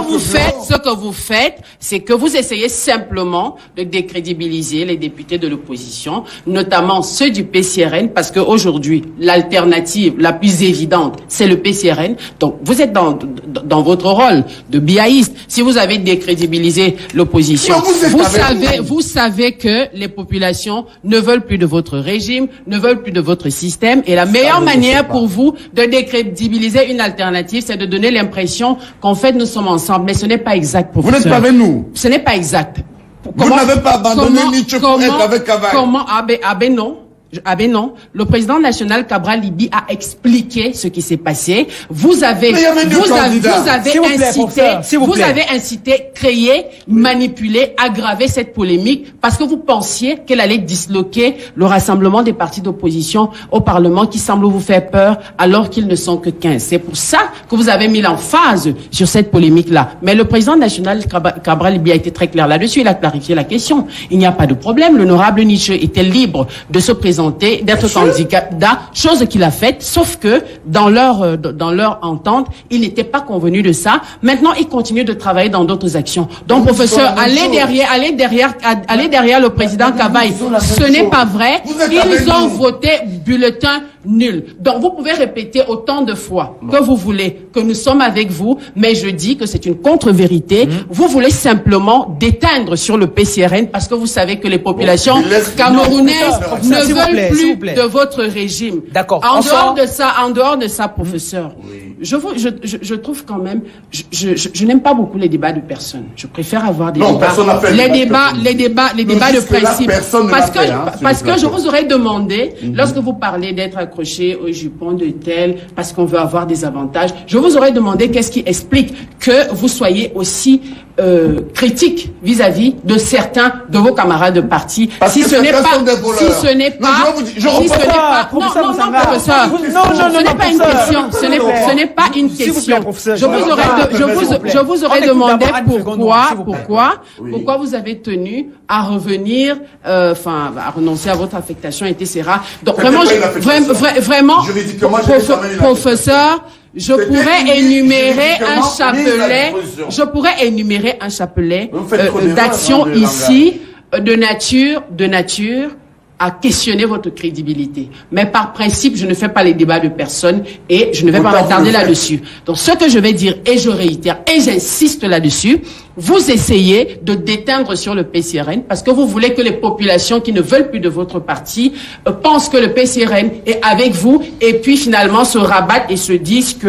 vous faites, c'est que vous essayez simplement de décrédibiliser les députés de l'opposition, notamment ceux du PCRN, parce que aujourd'hui, l'alternative la plus évidente, c'est le PCRN. Donc, vous êtes dans votre rôle de biaïste. Si vous avez décrédibilisé l'opposition, vous savez que les populations ne veulent plus de votre régime, ne veulent plus de votre système, et la meilleure manière pour vous de décrédibiliser une alternative, c'est de donner l'impression qu'en fait nous sommes ensemble. Mais ce n'est pas exact, professeur. Vous n'êtes pas avec nous. Ce n'est pas exact. Vous n'avez pas abandonné Nietzsche pour être avec Cavale. Non. Le président national Cabral Libye a expliqué ce qui s'est passé. Vous avez incité, créé, manipulé, aggravé cette polémique parce que vous pensiez qu'elle allait disloquer le rassemblement des partis d'opposition au Parlement qui semble vous faire peur alors qu'ils ne sont que 15. C'est pour ça que vous avez mis l'emphase sur cette polémique-là. Mais le président national Cabral Libye a été très clair là-dessus. Il a clarifié la question. Il n'y a pas de problème. L'honorable Nietzsche était libre de se présenter, d'être candidat, chose qu'il a faite, sauf que dans leur entente, il n'était pas convenu de ça. Maintenant, il continue de travailler dans d'autres actions. Donc, professeur, allez derrière le président Cavale. Ce n'est pas vrai. Ils ont voté bulletin nul. Donc, vous pouvez répéter autant de fois que vous voulez que nous sommes avec vous, mais je dis que c'est une contre-vérité. Vous voulez simplement déteindre sur le PCRN parce que vous savez que les populations camerounaises ne veulent plus de votre régime. D'accord. En dehors de ça, professeur, je trouve quand même, je n'aime pas beaucoup les débats de personnes. Je préfère avoir des débats, les débats de principe. Parce que je vous aurais demandé, lorsque vous parlez d'être accroché au jupon de tel, parce qu'on veut avoir des avantages, je vous aurais demandé qu'est-ce qui explique que vous soyez aussi critique vis-à-vis de certains de vos camarades de parti. Ce n'est pas une question. Je vous aurais demandé pourquoi vous avez tenu à revenir, à renoncer à votre affectation, etc. Donc vraiment, professeur, je pourrais énumérer un chapelet d'actions ici de nature à questionner votre crédibilité. Mais par principe, je ne fais pas les débats de personnes et je ne vais pas m'attarder là-dessus. Donc, ce que je vais dire, et je réitère, et j'insiste là-dessus, vous essayez de déteindre sur le PCRN parce que vous voulez que les populations qui ne veulent plus de votre parti pensent que le PCRN est avec vous et puis finalement se rabattent et se disent que